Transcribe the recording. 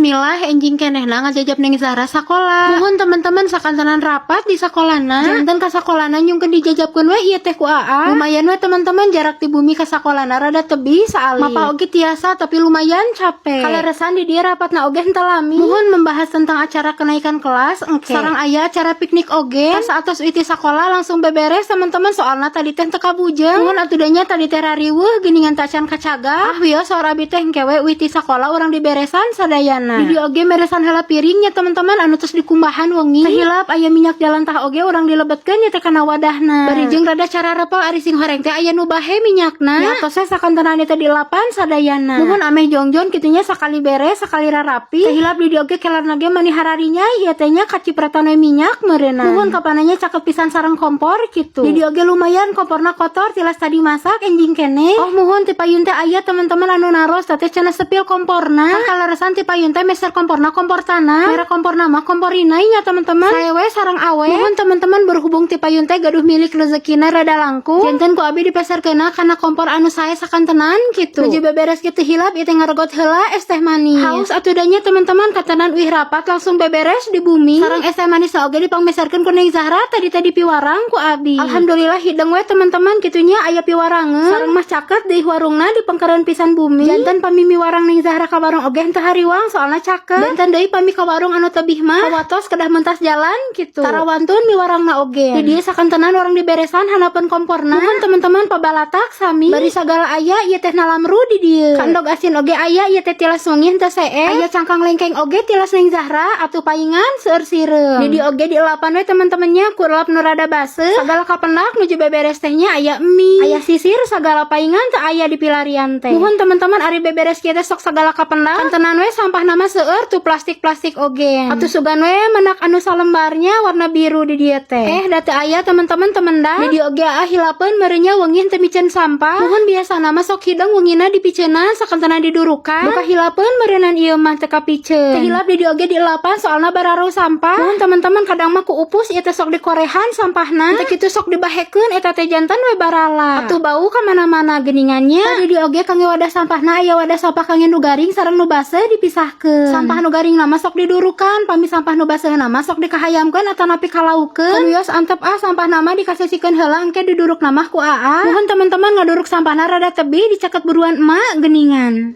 Bismillah enjing kenehna ngajajab ning Zahra sakola. Mohon teman-teman sakantanan rapat di sakolana. Janten ka sakolana nyungkeun dijajabkeun we ieu teh ku AA. Lumayan we teman-teman jarak ti bumi ka sakolana rada tebih saali. Mapa oge tiasa tapi lumayan capek. Kaleresan di dieu rapatna oge henteu lami. Mohon membahas tentang acara kenaikan kelas engke. Sareng aya acara piknik oge. Pas atos iti sakola langsung beberes teman-teman soalna tadi teh teu kabujeng. Mohon atudanya tadi teh rariweuh geuningan tacan kacaga. Wios saur abi teh engkewe witi sakola urang diberesan sadayana. Di oge meresan heula piringnya teman-teman anu tos dikumbahan wengi. Tehilap aya minyak jalan tah oge urang dilebetkeun nya teh kana wadahna. Bari jeung rada cara repel ari sing horeng teh aya nu bahe minyakna. Nya tos sakantanana teh dilapan sadayana. Nuhun ameh jongjon kitunya sakali beres sakali rarapi. Tehilap di oge kelarna ge mani hararinya ieu teh nya kacipratan we minyak meureunna. Nuhun kapananya cakep pisan sareng kompor kitu. Di oge lumayan komporna kotor tilas tadi masak enjing kene. Oh muhun ti payun teh aya teman-teman anu naros teh cenah sepil komporna. Kaleresan ti payun teh meser komporna kompor tanah. Merek komporna mah kompor inai nya teman-teman. Saewe sareng awe. Nuhun teman-teman berhubung ti payun teh gaduh milik rezekina rada langkung. Janten ku abi dipeserkeunna kana kompor anu sae sakantenan kitu. Nuju beberes kitu hilap ieu teh ngaregot heula es teh manis. Haus atudanya teman-teman katenan uih rapat langsung beberes di bumi. Sareng es teh manis oge dipangmeserkeun ku Neng Zahra tadi piwarang ku abi. Alhamdulillah hideng we teman-teman kitunya aya piwarangeun. Sareng mah caket deui warungna dipengkeureun pisan bumi. Janten pami warang Neng Zahra ka warung oge henteu hariwang soalna caket. Janten deui pami ka warung anu tebih mah kawatos kedah mentas jalan kitu. Tarawantun mi warangna oge. Di dieu sakantenan orang diberesan hanapeun komporna. Nuhun teman-teman pabalatak sami. Bari sagala aya ieu teh nalamru di dieu. Kandog asin oge aya ieu teh tilas wengi henteu see. Aya cangkang lengkeng oge tilas Neng Zahra atuh paingan seueur sireum. Di dieu oge dielapan we teman-temannya ku lap nu rada baseuh. Sagala kapendak nuju beberes tehnya aya mie, aya sisir sagala paingan teu aya di pilarian teh. Nuhun teman-teman ari beberes kieu teh sok sagala kapendak. Kantenan we sampah nama seueur tuh plastik-plastik oge. Atuh sugan we menak anu salembarnya warna biru di dieu teh. Da teu aya teman-teman temendak. Di dieu oge hilapeun merenya wengi teu miceun sampah. Nuhun biasana mah sok hideng wengina dipiceunan sakantana didurukan. Buka hilapeun meureunnan ieu mah teu kapiceun. Teh hilap di dieu oge dielapan soalna bararo sampah. Nuhun teman-teman kadang mah ku upus ieu teh sok dikorehan sampahna. Teu kitu sok dibahekeun eta teh janten we barala. Atuh bau ka mana-mana geuningannya. Di dieu oge kangge wadah sampahna aya wadah sampah kangge nu garing sareng nu baseuh dipisahkeun. Sampah nu garing nama sok didurukan, pami sampah nu baseuh nama sok dikahayamkeun atanapi kalaukeun. Wios antep sampah nama dikasesikeun heula engke diduruk nama ku AA. Nuhun teman-teman ngaduruk sampahna rada tebih dicaket buruan emak geuningan.